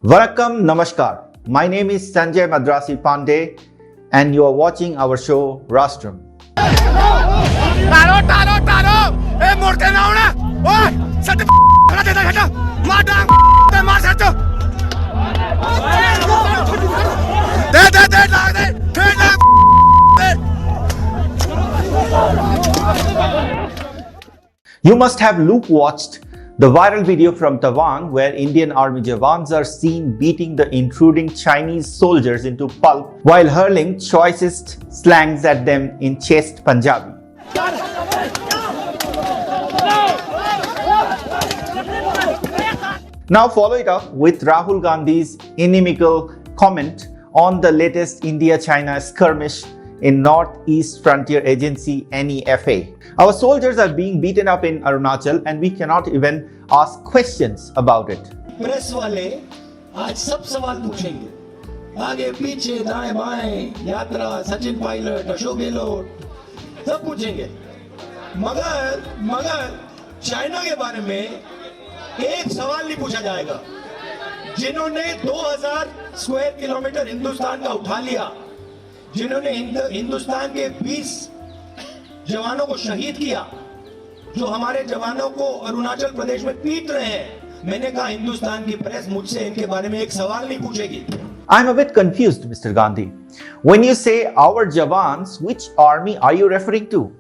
Vanakkam Namaskar. My name is Sanjay Madrasi Pandey and you are watching our show Rastram. You must have watched the viral video from Taiwan where Indian army jawans are seen beating the intruding Chinese soldiers into pulp while hurling choicest slangs at them in chaste Punjabi. Now follow it up with Rahul Gandhi's inimical comment on the latest India-China skirmish in Northeast Frontier Agency NEFA. Our soldiers are being beaten up in Arunachal and we cannot even ask questions about it. Press वाले आज सब सवाल पूछेंगे, आगे पीछे दाएं बाएं, यात्रा, सचिन पायलट, अशोक गहलोत सब पूछेंगे, मगर चाइना के बारे में एक सवाल नहीं पूछा जाएगा। जिन्होंने 2000 स्क्वायर किलोमीटर हिंदुस्तान का उठा लिया, जिन्होंने हिंदुस्तान के 20 जवानों को शहीद किया, जो हमारे जवानों को अरुणाचल प्रदेश में पीट रहे हैं, मैंने कहा हिंदुस्तान की प्रेस मुझसे इनके बारे में एक सवाल नहीं पूछेगी। I'm a bit confused, Mr. Gandhi. When you say our Jawans, which army are you referring to?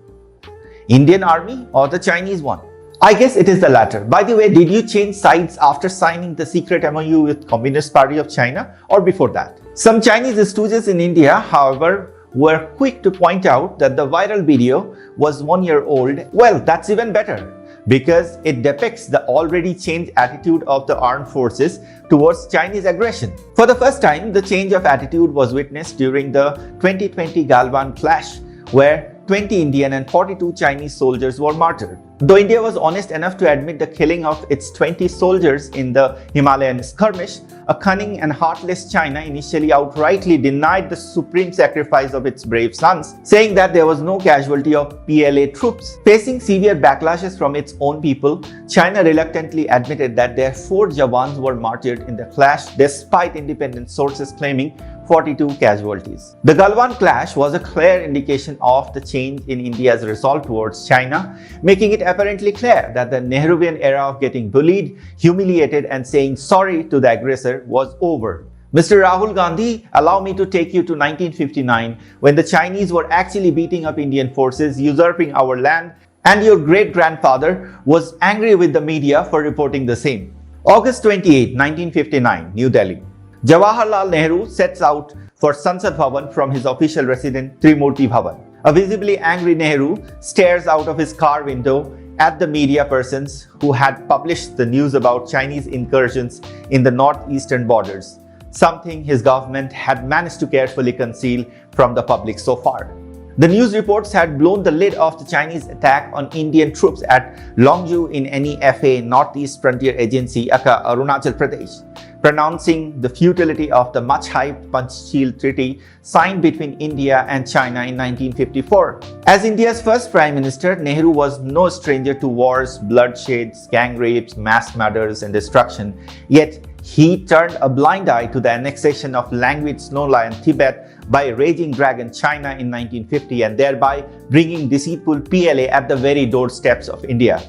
Indian army or the Chinese one? I guess it is the latter. By the way, did you change sides after signing the secret MOU with Communist Party of China or before that? Some Chinese stooges in India, however, were quick to point out that the viral video was 1 year old. Well, that's even better because it depicts the already changed attitude of the armed forces towards Chinese aggression. For the first time, the change of attitude was witnessed during the 2020 Galwan clash, where 20 Indian and 42 Chinese soldiers were martyred. Though India was honest enough to admit the killing of its 20 soldiers in the Himalayan skirmish, a cunning and heartless China initially outrightly denied the supreme sacrifice of its brave sons, saying that there was no casualty of PLA troops. Facing severe backlashes from its own people, China reluctantly admitted that their 4 Jawans were martyred in the clash despite independent sources claiming 42 casualties. The Galwan clash was a clear indication of the change in India's resolve towards China, making it apparently clear that the Nehruvian era of getting bullied, humiliated and saying sorry to the aggressor was over. Mr. Rahul Gandhi, allow me to take you to 1959 when the Chinese were actually beating up Indian forces, usurping our land, and your great-grandfather was angry with the media for reporting the same. August 28, 1959, New Delhi. Jawaharlal Nehru sets out for Sansad Bhavan from his official residence Trimurti Bhavan. A visibly angry Nehru stares out of his car window at the media persons who had published the news about Chinese incursions in the northeastern borders, something his government had managed to carefully conceal from the public so far. The news reports had blown the lid off the Chinese attack on Indian troops at Longju in NEFA, Northeast Frontier Agency, aka Arunachal Pradesh, pronouncing the futility of the much-hyped Panchsheel Treaty signed between India and China in 1954. As India's first Prime Minister, Nehru was no stranger to wars, bloodsheds, gang rapes, mass murders and destruction. Yet, he turned a blind eye to the annexation of languid snow lion Tibet by raging dragon China in 1950 and thereby bringing deceitful PLA at the very doorsteps of India.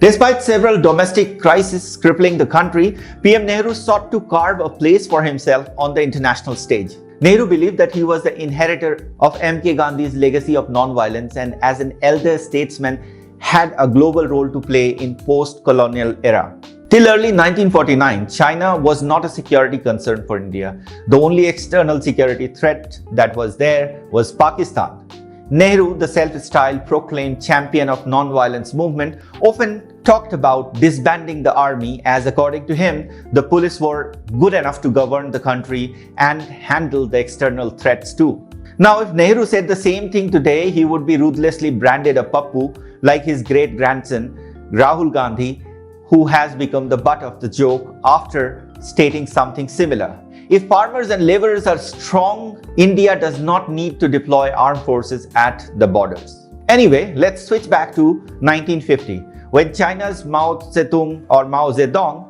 Despite several domestic crises crippling the country, PM Nehru sought to carve a place for himself on the international stage. Nehru believed that he was the inheritor of MK Gandhi's legacy of non-violence and as an elder statesman had a global role to play in post-colonial era. Till early 1949, China was not a security concern for India. The only external security threat that was there was Pakistan. Nehru, the self-styled proclaimed champion of non-violence movement, often talked about disbanding the army as, according to him, the police were good enough to govern the country and handle the external threats too. Now, if Nehru said the same thing today, he would be ruthlessly branded a pappu like his great-grandson, Rahul Gandhi, who has become the butt of the joke after stating something similar. If farmers and laborers are strong, India does not need to deploy armed forces at the borders. Anyway, let's switch back to 1950, when China's Mao Zedong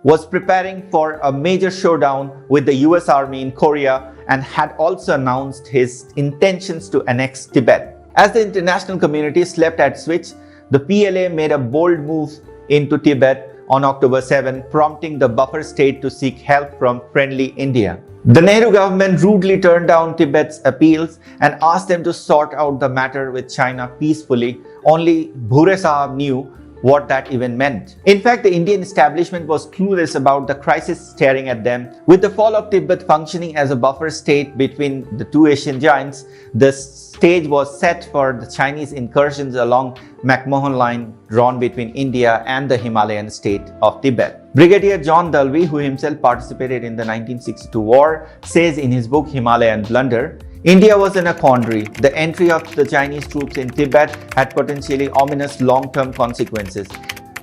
was preparing for a major showdown with the US Army in Korea and had also announced his intentions to annex Tibet. As the international community slept at switch, the PLA made a bold move into Tibet on October 7, prompting the buffer state to seek help from friendly India. The Nehru government rudely turned down Tibet's appeals and asked them to sort out the matter with China peacefully. Only Bhure Sahab knew what that even meant. In fact, the Indian establishment was clueless about the crisis staring at them. With the fall of Tibet functioning as a buffer state between the two Asian giants, the stage was set for the Chinese incursions along McMahon Line drawn between India and the Himalayan state of Tibet. Brigadier John Dalby, who himself participated in the 1962 war, says in his book Himalayan Blunder, India was in a quandary. The entry of the Chinese troops in Tibet had potentially ominous long-term consequences.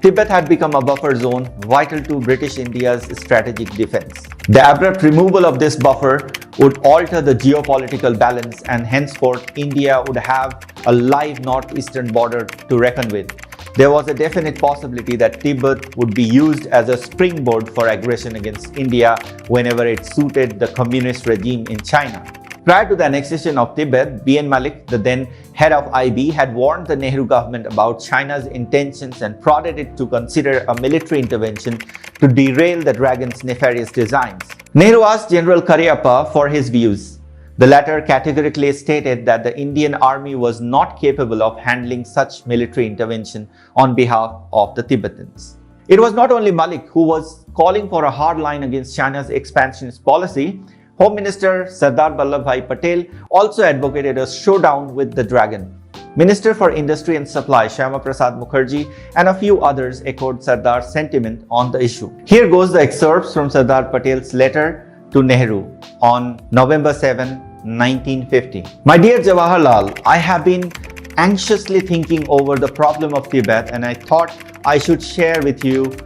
Tibet had become a buffer zone vital to British India's strategic defense. The abrupt removal of this buffer would alter the geopolitical balance, and henceforth India would have a live northeastern border to reckon with. There was a definite possibility that Tibet would be used as a springboard for aggression against India whenever it suited the communist regime in China. Prior to the annexation of Tibet, B.N. Malik, the then head of IB, had warned the Nehru government about China's intentions and prodded it to consider a military intervention to derail the dragon's nefarious designs. Nehru asked General Cariappa for his views. The latter categorically stated that the Indian army was not capable of handling such military intervention on behalf of the Tibetans. It was not only Malik who was calling for a hard line against China's expansionist policy. Home Minister Sardar Vallabhbhai Patel also advocated a showdown with the dragon. Minister for Industry and Supply Shyama Prasad Mukherjee and a few others echoed Sardar's sentiment on the issue. Here goes the excerpts from Sardar Patel's letter to Nehru on November 7, 1950. My dear Jawaharlal, I have been anxiously thinking over the problem of Tibet, and I thought I should share with you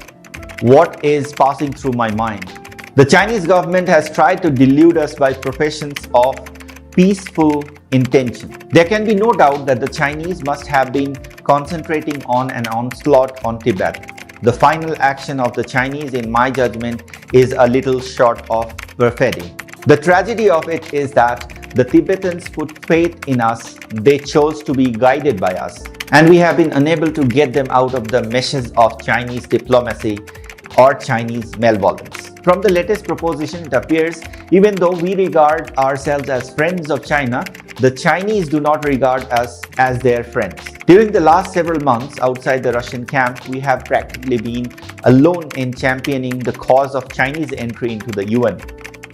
what is passing through my mind. The Chinese government has tried to delude us by professions of peaceful intention. There can be no doubt that the Chinese must have been concentrating on an onslaught on Tibet. The final action of the Chinese, in my judgment, is a little short of perfidy. The tragedy of it is that the Tibetans put faith in us. They chose to be guided by us, and we have been unable to get them out of the meshes of Chinese diplomacy or Chinese malevolence. From the latest proposition, it appears even though we regard ourselves as friends of China, the Chinese do not regard us as their friends. During the last several months outside the Russian camp, we have practically been alone in championing the cause of Chinese entry into the UN.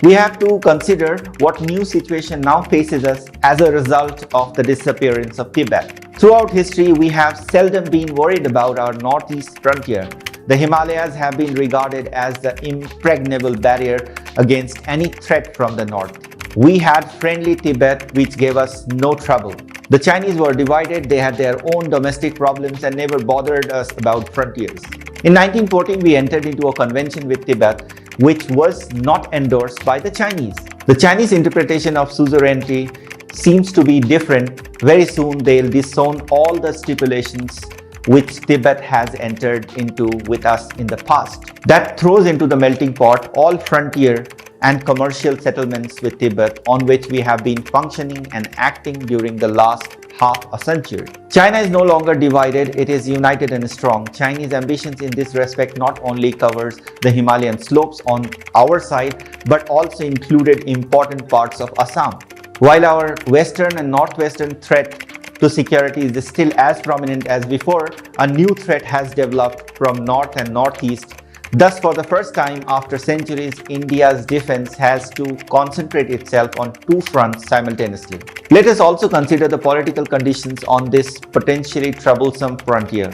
We have to consider what new situation now faces us as a result of the disappearance of Tibet. Throughout history, we have seldom been worried about our northeast frontier. The Himalayas have been regarded as the impregnable barrier against any threat from the north. We had friendly Tibet, which gave us no trouble. The Chinese were divided, they had their own domestic problems and never bothered us about frontiers. In 1914, we entered into a convention with Tibet, which was not endorsed by the Chinese. The Chinese interpretation of suzerainty seems to be different. Very soon, they'll disown all the stipulations which Tibet has entered into with us in the past. That throws into the melting pot all frontier and commercial settlements with Tibet on which we have been functioning and acting during the last half a century. China is no longer divided, it is united and strong. Chinese ambitions in this respect not only covers the Himalayan slopes on our side, but also included important parts of Assam. While our western and northwestern threat to security is still as prominent as before, a new threat has developed from north and northeast. Thus, for the first time after centuries, India's defense has to concentrate itself on two fronts simultaneously. Let us also consider the political conditions on this potentially troublesome frontier.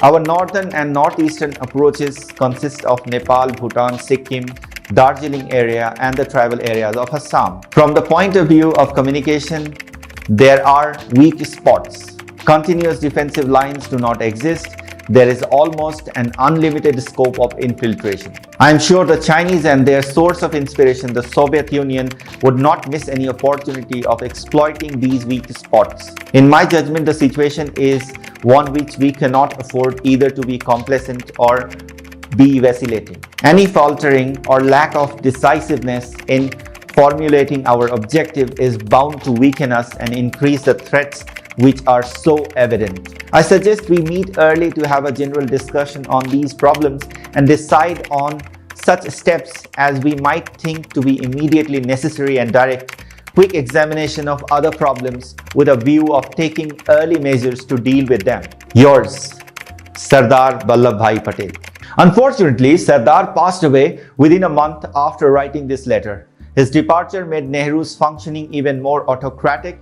Our northern and northeastern approaches consist of Nepal, Bhutan, Sikkim, Darjeeling area and the tribal areas of Assam. From the point of view of communication, there are weak spots. Continuous defensive lines do not exist. There is almost an unlimited scope of infiltration. I am sure the Chinese and their source of inspiration, the Soviet Union, would not miss any opportunity of exploiting these weak spots. In my judgment, the situation is one which we cannot afford either to be complacent or be vacillating. Any faltering or lack of decisiveness in formulating our objective is bound to weaken us and increase the threats which are so evident. I suggest we meet early to have a general discussion on these problems and decide on such steps as we might think to be immediately necessary and direct quick examination of other problems with a view of taking early measures to deal with them. Yours, Sardar Vallabhbhai Patel. Unfortunately, Sardar passed away within a month after writing this letter. His departure made Nehru's functioning even more autocratic,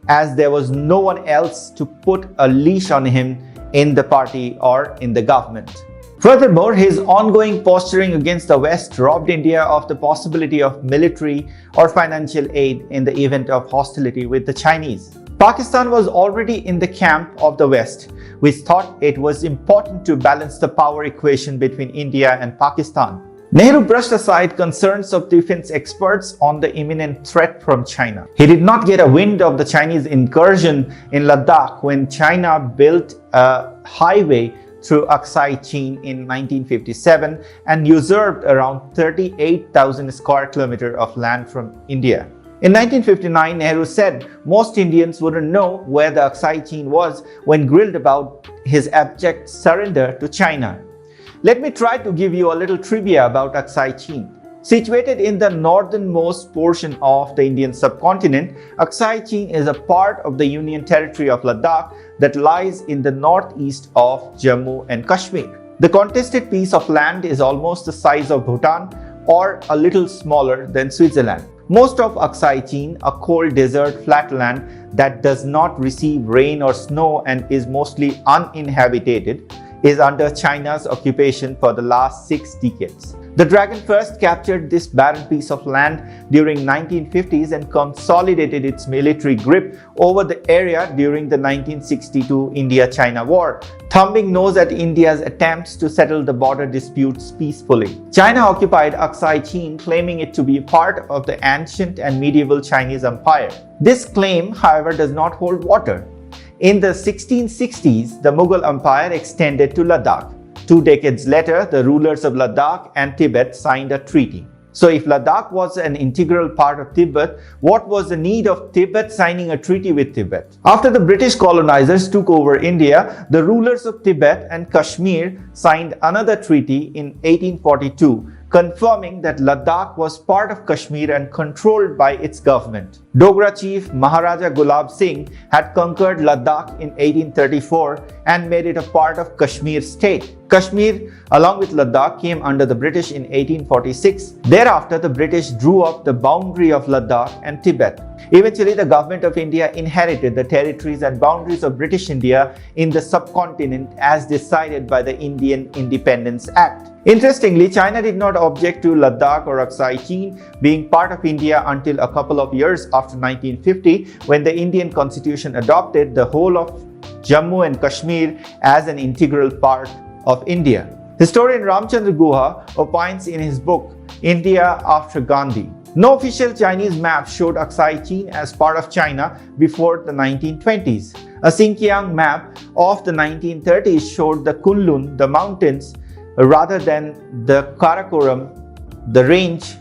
as there was no one else to put a leash on him in the party or in the government. Furthermore, his ongoing posturing against the West robbed India of the possibility of military or financial aid in the event of hostility with the Chinese. Pakistan was already in the camp of the West, which thought it was important to balance the power equation between India and Pakistan. Nehru brushed aside concerns of defense experts on the imminent threat from China. He did not get a wind of the Chinese incursion in Ladakh when China built a highway through Aksai Chin in 1957 and usurped around 38,000 square kilometers of land from India. In 1959, Nehru said most Indians wouldn't know where the Aksai Chin was when grilled about his abject surrender to China. Let me try to give you a little trivia about Aksai Chin. Situated in the northernmost portion of the Indian subcontinent, Aksai Chin is a part of the Union Territory of Ladakh that lies in the northeast of Jammu and Kashmir. The contested piece of land is almost the size of Bhutan or a little smaller than Switzerland. Most of Aksai Chin, a cold desert flatland that does not receive rain or snow and is mostly uninhabited, is under China's occupation for the last 6 decades. The Dragon first captured this barren piece of land during 1950s and consolidated its military grip over the area during the 1962 India-China War, thumbing nose at India's attempts to settle the border disputes peacefully. China occupied Aksai Chin, claiming it to be part of the ancient and medieval Chinese Empire. This claim, however, does not hold water. In the 1660s, the Mughal Empire extended to Ladakh. 2 decades later, the rulers of Ladakh and Tibet signed a treaty. So if Ladakh was an integral part of Tibet, what was the need of Tibet signing a treaty with Tibet? After the British colonizers took over India, the rulers of Tibet and Kashmir signed another treaty in 1842, confirming that Ladakh was part of Kashmir and controlled by its government. Dogra chief Maharaja Gulab Singh had conquered Ladakh in 1834 and made it a part of Kashmir state. Kashmir, along with Ladakh, came under the British in 1846. Thereafter, the British drew up the boundary of Ladakh and Tibet. Eventually, the government of India inherited the territories and boundaries of British India in the subcontinent as decided by the Indian Independence Act. Interestingly, China did not object to Ladakh or Aksai Chin being part of India until a couple of years after 1950, when the Indian Constitution adopted the whole of Jammu and Kashmir as an integral part of India. Historian Ramchandra Guha opines in his book, India After Gandhi. No official Chinese map showed Aksai Chin as part of China before the 1920s. A Xinjiang map of the 1930s showed the Kunlun, the mountains, rather than the Karakoram, the range,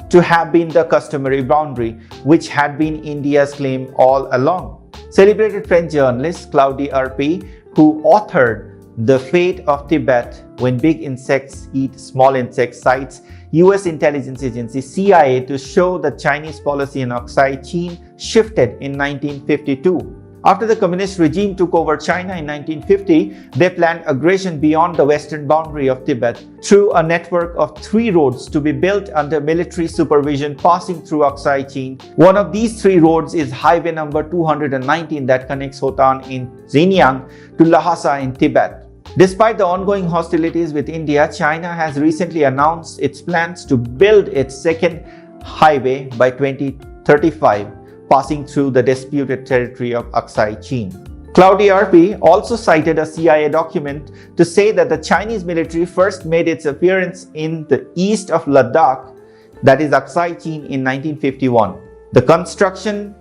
to have been the customary boundary, which had been India's claim all along. Celebrated French journalist Claudie Arpi, who authored The Fate of Tibet When Big Insects Eat Small Insects, cites US intelligence agency CIA to show that Chinese policy in Aksai Chin shifted in 1952. After the communist regime took over China in 1950, they planned aggression beyond the western boundary of Tibet through a network of 3 roads to be built under military supervision passing through Aksai Chin. One of these 3 roads is highway number 219 that connects Hotan in Xinjiang to Lhasa in Tibet. Despite the ongoing hostilities with India, China has recently announced its plans to build its second highway by 2035. Passing through the disputed territory of Aksai Chin. Claudie Arpi also cited a CIA document to say that the Chinese military first made its appearance in the east of Ladakh, that is Aksai Chin, in 1951. The construction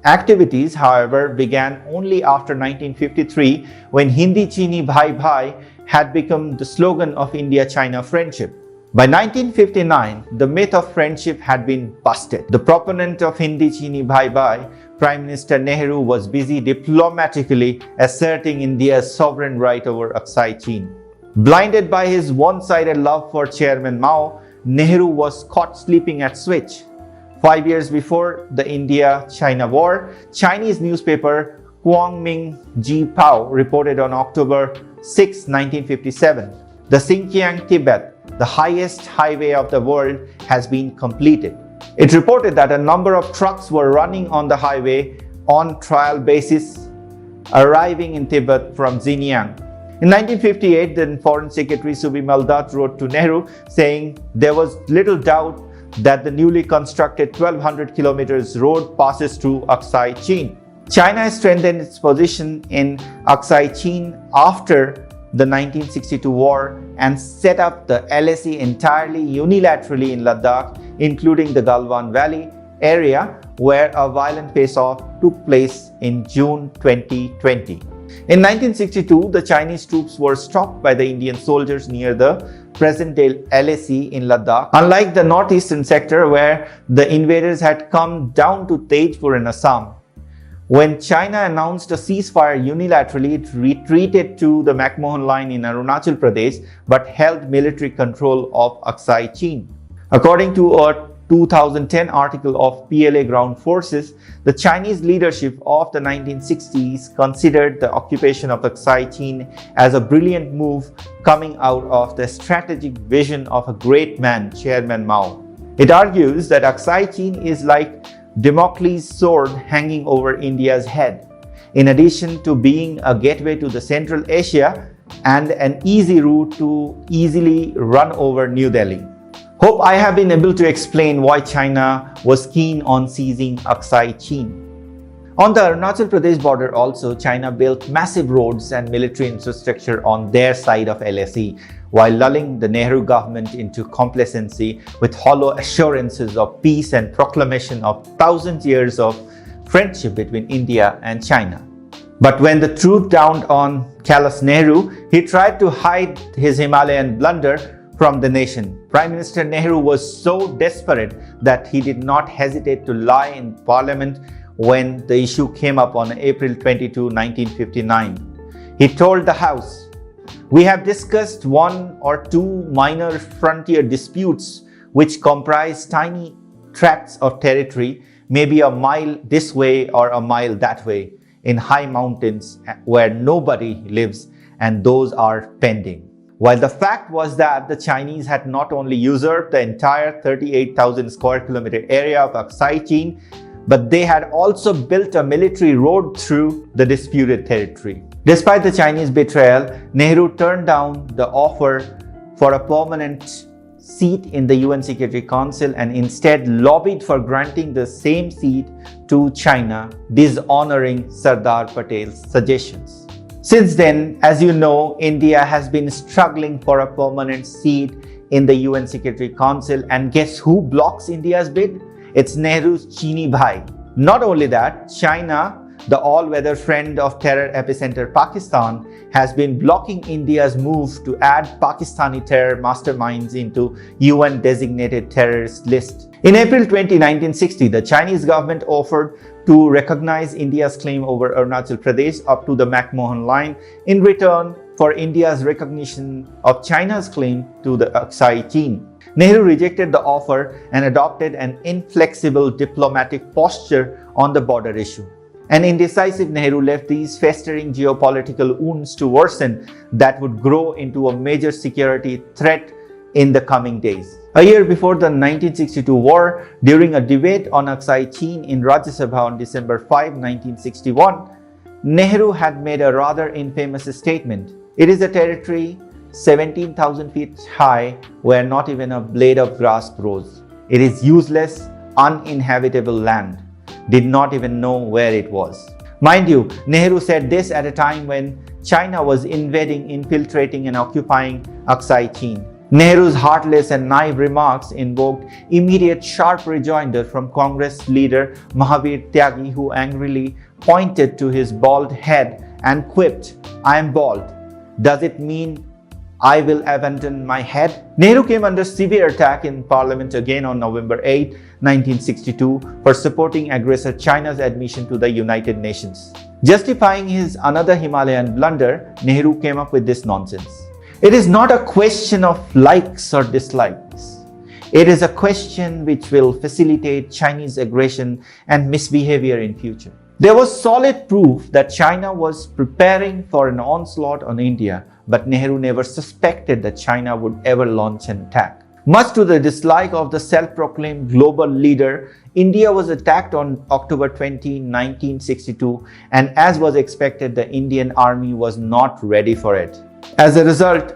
activities, however, began only after 1953 when Hindi Chini Bhai Bhai had become the slogan of India-China friendship. By 1959, the myth of friendship had been busted. The proponent of Hindi Chini Bhai Bhai, Prime Minister Nehru, was busy diplomatically asserting India's sovereign right over Aksai Chin. Blinded by his one-sided love for Chairman Mao, Nehru was caught sleeping at switch. 5 years before the India-China war, Chinese newspaper Kuangming Ji Pao reported on October 6, 1957, the Xinjiang, Tibet, the highest highway of the world, has been completed. It reported that a number of trucks were running on the highway on trial basis, arriving in Tibet from Xinjiang. In 1958, then Foreign Secretary Subimal Dutt wrote to Nehru saying there was little doubt that the newly constructed 1200 kilometers road passes through Aksai Chin. China has strengthened its position in Aksai Chin after the 1962 war and set up the LAC entirely unilaterally in Ladakh, including the Galwan Valley area, where a violent face-off took place in June 2020. In 1962, the Chinese troops were stopped by the Indian soldiers near the present-day LAC in Ladakh. Unlike the northeastern sector where the invaders had come down to Tejpur in Assam, when China announced a ceasefire unilaterally, it retreated to the McMahon Line in Arunachal Pradesh but held military control of Aksai Chin. According to a 2010 article of PLA Ground Forces, the Chinese leadership of the 1960s considered the occupation of Aksai Chin as a brilliant move coming out of the strategic vision of a great man, Chairman Mao. It argues that Aksai Chin is like Damocles' sword hanging over India's head, in addition to being a gateway to the Central Asia and an easy route to easily run over New Delhi. Hope I have been able to explain why China was keen on seizing Aksai Chin. On the Arunachal Pradesh border also, China built massive roads and military infrastructure on their side of LAC, while lulling the Nehru government into complacency with hollow assurances of peace and proclamation of thousands years of friendship between India and China. But when the truth dawned on callous Nehru, he tried to hide his Himalayan blunder from the nation. Prime Minister Nehru was so desperate that he did not hesitate to lie in Parliament when the issue came up on April 22, 1959. He told the House, "We have discussed one or two minor frontier disputes which comprise tiny tracts of territory, maybe a mile this way or a mile that way, in high mountains where nobody lives, and those are pending." While the fact was that the Chinese had not only usurped the entire 38,000 square kilometer area of Aksai Chin, but they had also built a military road through the disputed territory. Despite the Chinese betrayal, Nehru turned down the offer for a permanent seat in the UN Security Council and instead lobbied for granting the same seat to China, dishonoring Sardar Patel's suggestions. Since then, as you know, India has been struggling for a permanent seat in the UN Security Council, and guess who blocks India's bid? It's Nehru's Chini Bhai. Not only that, China, the all-weather friend of terror epicenter Pakistan, has been blocking India's move to add Pakistani terror masterminds into UN-designated terrorist list. In April 20, 1960, the Chinese government offered to recognize India's claim over Arunachal Pradesh up to the McMahon Line in return for India's recognition of China's claim to the Aksai Chin. Nehru rejected the offer and adopted an inflexible diplomatic posture on the border issue. An indecisive Nehru left these festering geopolitical wounds to worsen that would grow into a major security threat in the coming days. A year before the 1962 war, during a debate on Aksai Chin in Rajya Sabha on December 5, 1961, Nehru had made a rather infamous statement. "It is a territory 17,000 feet high where not even a blade of grass grows. It is useless, uninhabitable land. Did not even know where it was." Mind you, Nehru said this at a time when China was invading, infiltrating and occupying Aksai Chin. Nehru's heartless and naive remarks invoked immediate sharp rejoinder from Congress leader Mahavir Tyagi, who angrily pointed to his bald head and quipped, "I am bald. Does it mean I will abandon my head. Nehru came under severe attack in parliament again on November 8, 1962 for supporting aggressor China's admission to the United Nations. Justifying his another Himalayan blunder, Nehru came up with this nonsense. It is not a question of likes or dislikes. It is a question which will facilitate Chinese aggression and misbehavior in future. There was solid proof that China was preparing for an onslaught on India, but Nehru never suspected that China would ever launch an attack. Much to the dislike of the self-proclaimed global leader, India was attacked on October 20, 1962, and as was expected, the Indian army was not ready for it. As a result,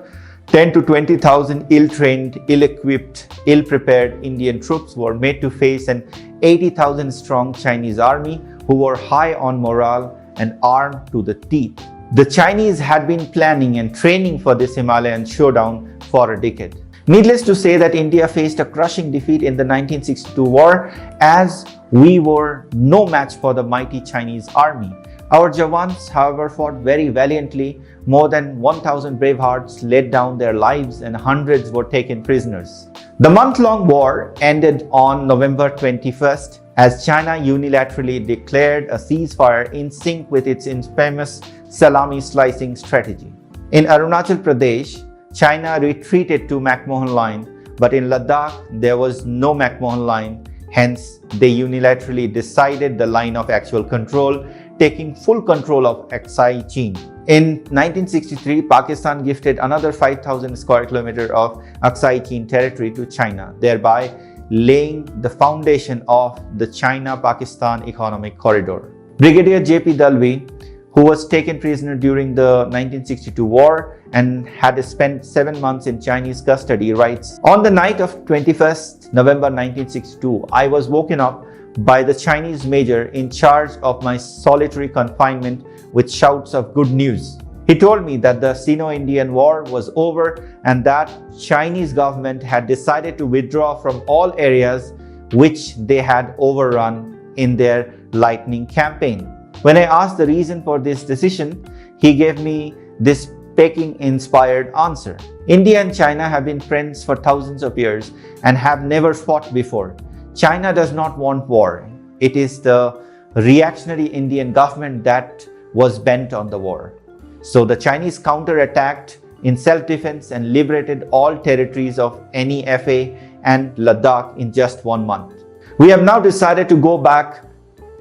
10 to 20,000 ill-trained, ill-equipped, ill-prepared Indian troops were made to face an 80,000 strong Chinese army who were high on morale and armed to the teeth. The Chinese had been planning and training for this Himalayan showdown for a decade. Needless to say that India faced a crushing defeat in the 1962 war, as we were no match for the mighty Chinese army. Our Jawans, however, fought very valiantly. More than 1,000 brave hearts laid down their lives and hundreds were taken prisoners. The month-long war ended on November 21st as China unilaterally declared a ceasefire in sync with its infamous salami slicing strategy. In Arunachal Pradesh, China retreated to McMahon Line, but in Ladakh there was no McMahon Line. Hence, they unilaterally decided the line of actual control, taking full control of Aksai Chin. In 1963, Pakistan gifted another 5,000 square kilometers of Aksai Chin territory to China, thereby laying the foundation of the China-Pakistan Economic Corridor. Brigadier J.P. Dalvi, who was taken prisoner during the 1962 war and had spent 7 months in Chinese custody, writes, "On the night of 21st November 1962, I was woken up by the Chinese major in charge of my solitary confinement with shouts of good news. He told me that the Sino-Indian War was over and that Chinese government had decided to withdraw from all areas which they had overrun in their lightning campaign. When I asked the reason for this decision, he gave me this Peking-inspired answer. India and China have been friends for thousands of years and have never fought before. China does not want war. It is the reactionary Indian government that was bent on the war. So the Chinese counterattacked in self-defense and liberated all territories of NEFA and Ladakh in just 1 month. We have now decided to go back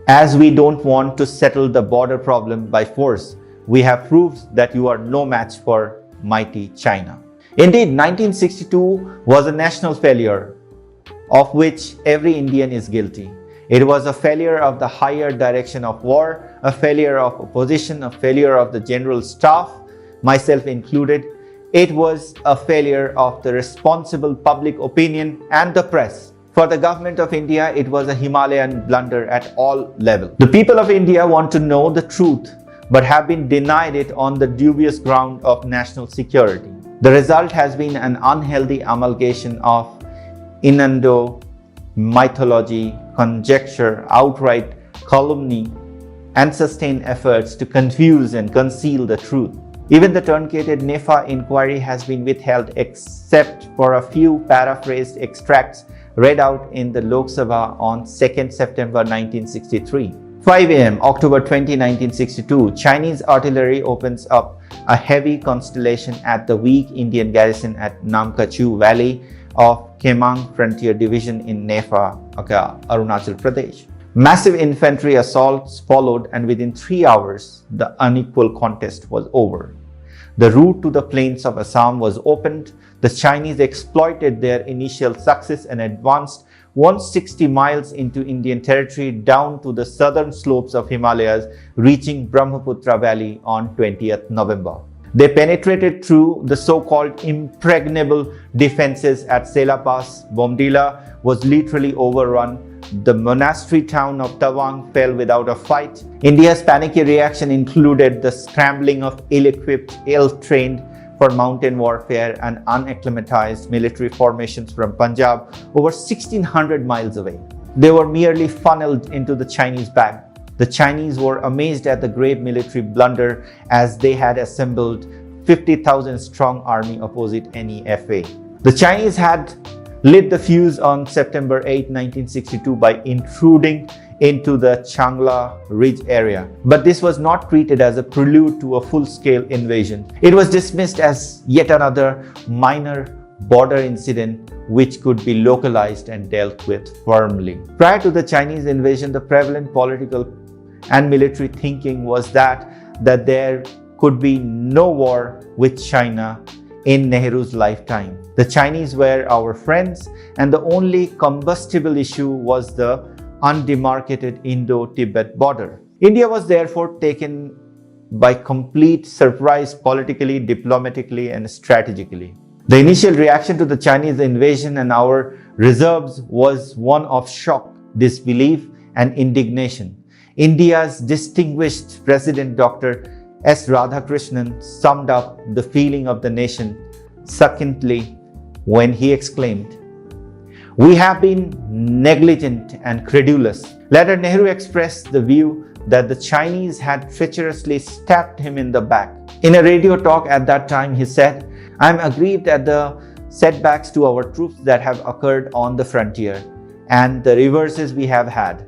as we don't want to settle the border problem by force. We have proved that you are no match for mighty China." Indeed, 1962 was a national failure of which every Indian is guilty. It was a failure of the higher direction of war, a failure of opposition, a failure of the general staff, myself included. It was a failure of the responsible public opinion and the press. For the government of India, it was a Himalayan blunder at all levels. The people of India want to know the truth, but have been denied it on the dubious ground of national security. The result has been an unhealthy amalgamation of innuendo, mythology, conjecture, outright calumny, and sustained efforts to confuse and conceal the truth. Even the truncated NEFA inquiry has been withheld except for a few paraphrased extracts read out in the Lok Sabha on 2nd September 1963. 5 a.m. October 20, 1962, Chinese artillery opens up a heavy constellation at the weak Indian garrison at Namkachu Valley of Kemang Frontier Division in Nefa, Arunachal Pradesh. Massive infantry assaults followed, and within 3 hours, the unequal contest was over. The route to the plains of Assam was opened. The Chinese exploited their initial success and advanced 160 miles into Indian territory down to the southern slopes of Himalayas, reaching Brahmaputra Valley on 20th November. They penetrated through the so-called impregnable defenses at Sela Pass. Bomdila was literally overrun. The monastery town of Tawang fell without a fight. India's panicky reaction included the scrambling of ill-equipped, ill-trained for mountain warfare and unacclimatized military formations from Punjab over 1,600 miles away. They were merely funneled into the Chinese bag. The Chinese were amazed at the grave military blunder as they had assembled 50,000 strong army opposite any FA. The Chinese had lit the fuse on September 8, 1962 by intruding into the Changla Ridge area. But this was not treated as a prelude to a full-scale invasion. It was dismissed as yet another minor border incident which could be localized and dealt with firmly. Prior to the Chinese invasion, the prevalent political and military thinking was that there could be no war with China in Nehru's lifetime. The Chinese were our friends, and the only combustible issue was the undemarcated Indo-Tibet border. India was therefore taken by complete surprise politically, diplomatically, and strategically. The initial reaction to the Chinese invasion and our reserves was one of shock, disbelief, and indignation. India's distinguished President Dr. S. Radhakrishnan summed up the feeling of the nation succinctly when he exclaimed, "We have been negligent and credulous." Later, Nehru expressed the view that the Chinese had treacherously stabbed him in the back. In a radio talk at that time, he said, "I am aggrieved at the setbacks to our troops that have occurred on the frontier and the reverses we have had.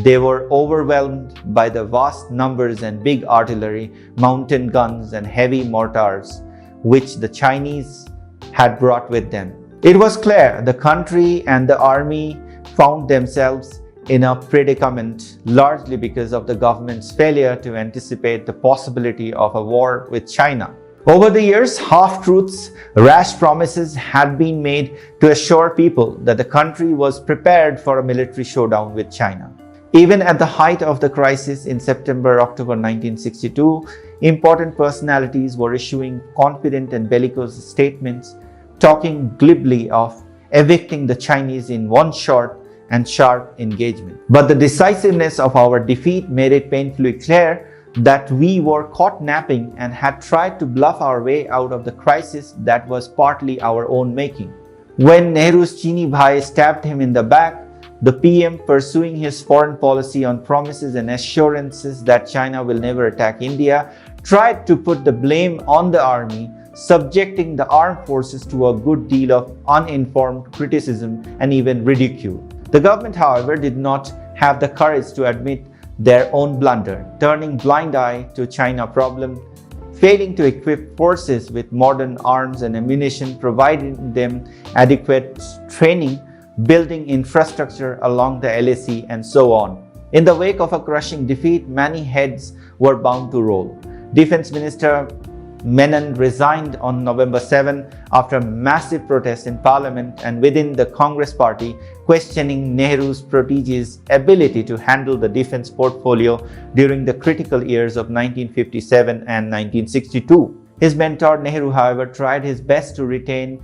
They were overwhelmed by the vast numbers and big artillery, mountain guns and heavy mortars which the Chinese had brought with them." It was clear the country and the army found themselves in a predicament largely because of the government's failure to anticipate the possibility of a war with China. Over the years, half-truths, rash promises had been made to assure people that the country was prepared for a military showdown with China. Even at the height of the crisis in September-October 1962, important personalities were issuing confident and bellicose statements, talking glibly of evicting the Chinese in one short and sharp engagement. But the decisiveness of our defeat made it painfully clear that we were caught napping and had tried to bluff our way out of the crisis that was partly our own making. When Nehru's Chini Bhai stabbed him in the back, the PM, pursuing his foreign policy on promises and assurances that China will never attack India, tried to put the blame on the army, subjecting the armed forces to a good deal of uninformed criticism and even ridicule. The government, however, did not have the courage to admit their own blunder, turning blind eye to China problem, failing to equip forces with modern arms and ammunition, providing them adequate training, building infrastructure along the LAC, and so on. In the wake of a crushing defeat, many heads were bound to roll. Defense Minister Menon resigned on November 7 after massive protests in Parliament and within the Congress party, questioning Nehru's protege's ability to handle the defense portfolio during the critical years of 1957 and 1962. His mentor Nehru, however, tried his best to retain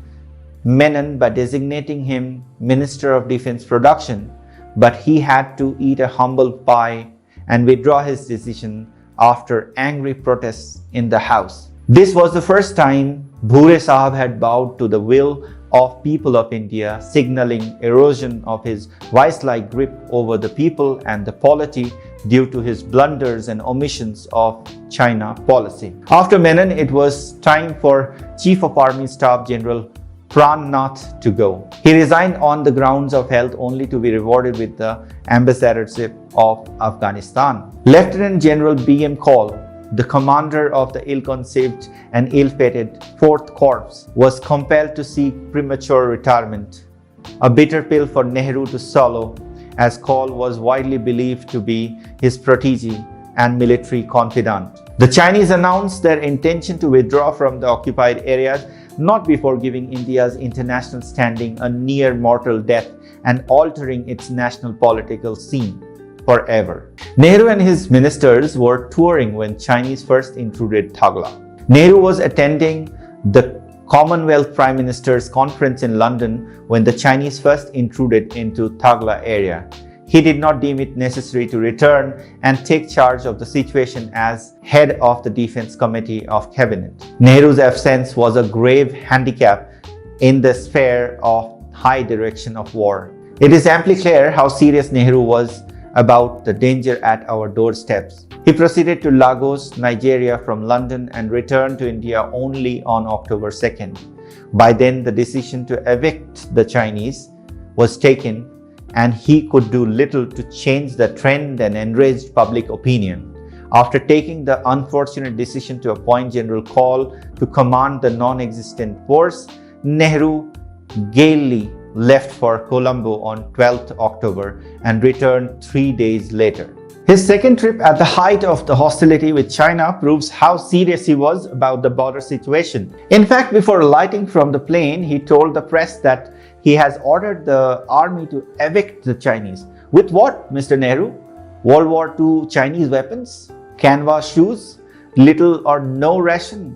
Menon by designating him Minister of Defense Production, but he had to eat a humble pie and withdraw his decision after angry protests in the House. This was the first time Bhure Sahab had bowed to the will of people of India, signaling erosion of his vice-like grip over the people and the polity due to his blunders and omissions of China policy. After Menon, it was time for Chief of Army Staff General Pran Nath to go. He resigned on the grounds of health, only to be rewarded with the ambassadorship of Afghanistan. Lieutenant General B.M. Kaul, the commander of the ill-conceived and ill-fated 4th Corps, was compelled to seek premature retirement, a bitter pill for Nehru to swallow, as Kaul was widely believed to be his protege and military confidant. The Chinese announced their intention to withdraw from the occupied areas not before giving India's international standing a near mortal death and altering its national political scene forever. Nehru and his ministers were touring when Chinese first intruded Thagla. Nehru was attending the Commonwealth Prime Minister's Conference in London when the Chinese first intruded into Thagla area. He did not deem it necessary to return and take charge of the situation as head of the Defense Committee of Cabinet. Nehru's absence was a grave handicap in the sphere of high direction of war. It is amply clear how serious Nehru was about the danger at our doorsteps. He proceeded to Lagos, Nigeria from London and returned to India only on October 2nd. By then, the decision to evict the Chinese was taken, and he could do little to change the trend and enraged public opinion. After taking the unfortunate decision to appoint General Kaul to command the non-existent force, Nehru gaily left for Colombo on 12th October and returned 3 days later. His second trip at the height of the hostility with China proves how serious he was about the border situation. In fact, before alighting from the plane, he told the press that he has ordered the army to evict the Chinese. With what, Mr. Nehru? World War II Chinese weapons? Canvas shoes? Little or no ration?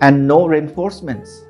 And no reinforcements?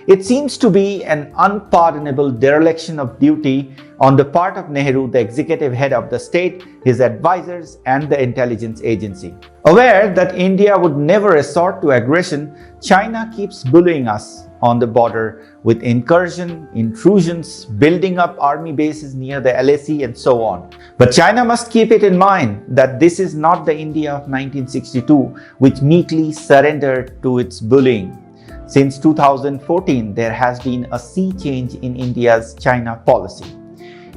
It seems to be an unpardonable dereliction of duty on the part of Nehru, the executive head of the state, his advisors, and the intelligence agency. Aware that India would never resort to aggression, China keeps bullying us on the border with incursion, intrusions, building up army bases near the LAC, and so on. But China must keep it in mind that this is not the India of 1962, which meekly surrendered to its bullying. Since 2014, there has been a sea change in India's China policy.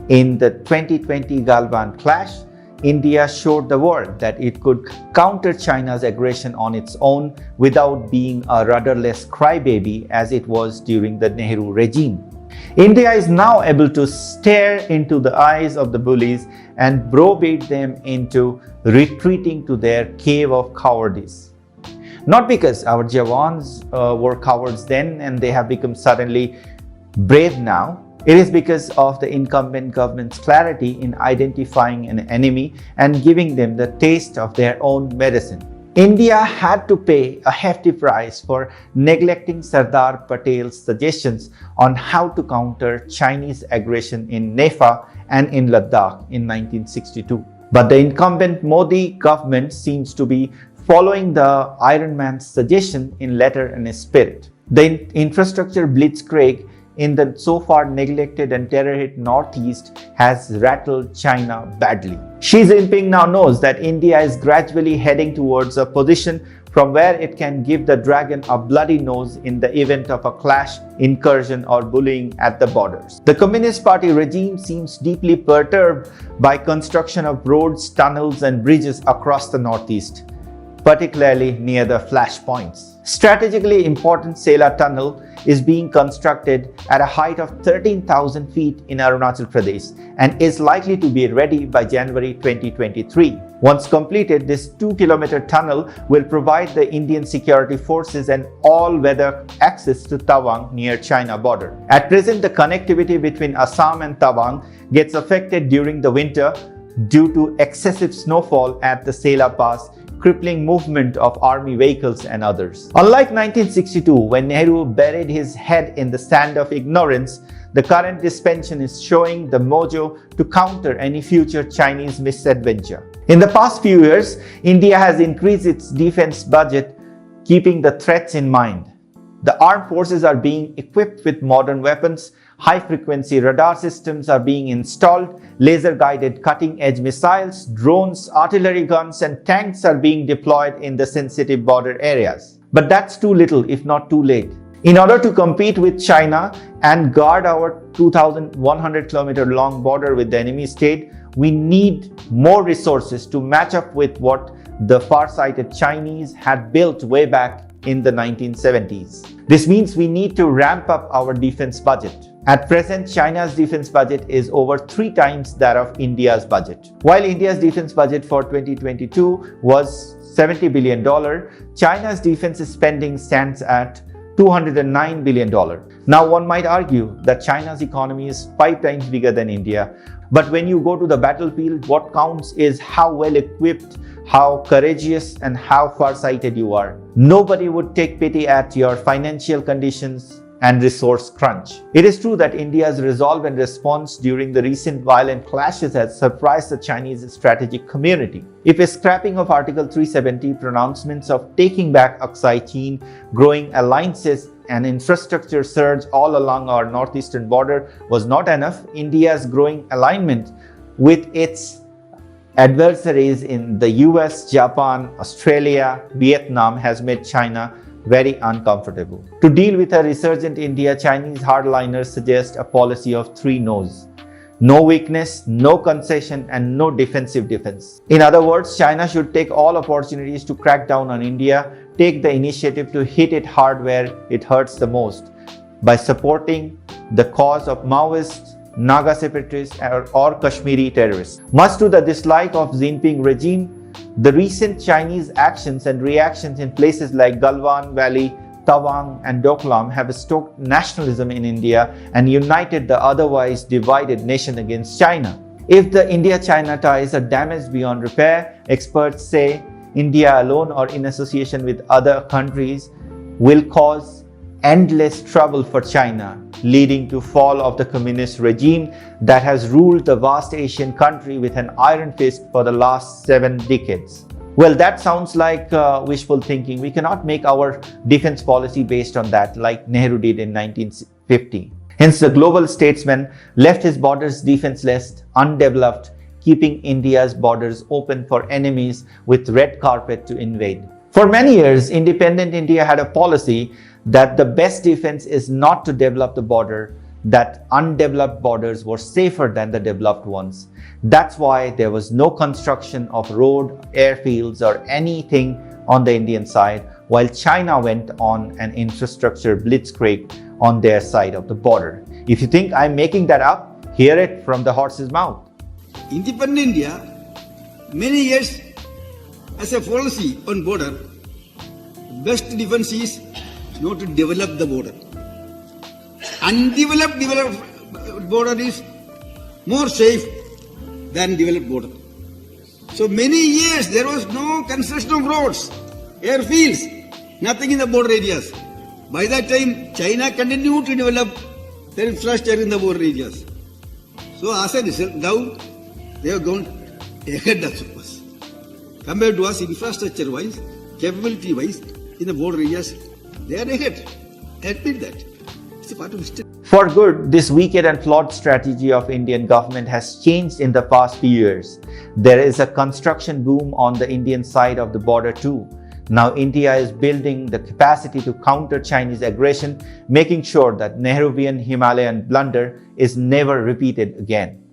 In the 2020 Galwan clash, India showed the world that it could counter China's aggression on its own without being a rudderless crybaby as it was during the Nehru regime. India is now able to stare into the eyes of the bullies and browbeat them into retreating to their cave of cowardice. Not because our Jawans were cowards then and they have become suddenly brave now. It is because of the incumbent government's clarity in identifying an enemy and giving them the taste of their own medicine. India had to pay a hefty price for neglecting Sardar Patel's suggestions on how to counter Chinese aggression in Nefa and in Ladakh in 1962. But the incumbent Modi government seems to be following the Iron Man's suggestion in letter and spirit. The infrastructure blitzkrieg in the so far neglected and terror-hit Northeast has rattled China badly. Xi Jinping now knows that India is gradually heading towards a position from where it can give the dragon a bloody nose in the event of a clash, incursion, or bullying at the borders. The Communist Party regime seems deeply perturbed by construction of roads, tunnels, and bridges across the Northeast, particularly near the flashpoints. Strategically important Sela Tunnel is being constructed at a height of 13,000 feet in Arunachal Pradesh and is likely to be ready by January 2023. Once completed, this 2-kilometer tunnel will provide the Indian security forces an all-weather access to Tawang near China border. At present, the connectivity between Assam and Tawang gets affected during the winter due to excessive snowfall at the Sela Pass, crippling movement of army vehicles and others. Unlike 1962, when Nehru buried his head in the sand of ignorance, the current dispensation is showing the mojo to counter any future Chinese misadventure. In the past few years, India has increased its defense budget, keeping the threats in mind. The armed forces are being equipped with modern weapons, high-frequency radar systems are being installed, laser-guided cutting-edge missiles, drones, artillery guns, and tanks are being deployed in the sensitive border areas. But that's too little, if not too late. In order to compete with China and guard our 2,100-kilometer long border with the enemy state, we need more resources to match up with what the far-sighted Chinese had built way back in the 1970s. This means we need to ramp up our defense budget. At present, China's defense budget is over 3 times that of India's budget. While India's defense budget for 2022 was $70 billion, China's defense spending stands at $209 billion. Now, one might argue that China's economy is 5 times bigger than India, but when you go to the battlefield, what counts is how well equipped, how courageous, and how far-sighted you are. Nobody would take pity at your financial conditions and resource crunch. It is true that India's resolve and response during the recent violent clashes has surprised the Chinese strategic community. If a scrapping of Article 370, pronouncements of taking back Aksai Chin, growing alliances, and infrastructure surge all along our northeastern border was not enough, India's growing alignment with its adversaries in the US, Japan, Australia, Vietnam has made China very uncomfortable. To deal with a resurgent India, Chinese hardliners suggest a policy of three no's. No weakness, no concession, and no defensive defense. In other words, China should take all opportunities to crack down on India, take the initiative to hit it hard where it hurts the most, by supporting the cause of Maoists, Naga separatists, or Kashmiri terrorists. Much to the dislike of Xi Jinping regime, the recent Chinese actions and reactions in places like Galwan Valley, Tawang and Doklam have stoked nationalism in India and united the otherwise divided nation against China. If the India-China ties are damaged beyond repair, experts say India alone or in association with other countries will cause endless trouble for China, leading to fall of the communist regime that has ruled the vast Asian country with an iron fist for the last 7 decades. Well, that sounds like wishful thinking. We cannot make our defense policy based on that, like Nehru did in 1950. Hence, the global statesman left his borders defenseless, undeveloped, keeping India's borders open for enemies with red carpet to invade. For many years, independent India had a policy that the best defense is not to develop the border, that undeveloped borders were safer than the developed ones. That's why there was no construction of road, airfields, or anything on the Indian side, while China went on an infrastructure blitzkrieg on their side of the border. If you think I'm making that up, hear it from the horse's mouth. Independent India, many years as a policy on border, best defense is not to develop the border. Undeveloped border is more safe than developed border. So many years there was no construction of roads, airfields, nothing in the border areas. By that time, China continued to develop their infrastructure in the border areas. So as a result, now they have gone ahead of us. Compared to us infrastructure-wise, capability-wise, in the border areas, they are ahead. Admit that. It's a part of history. For good, this wicked and flawed strategy of Indian government has changed in the past few years. There is a construction boom on the Indian side of the border too. Now India is building the capacity to counter Chinese aggression, making sure that Nehruvian Himalayan blunder is never repeated again.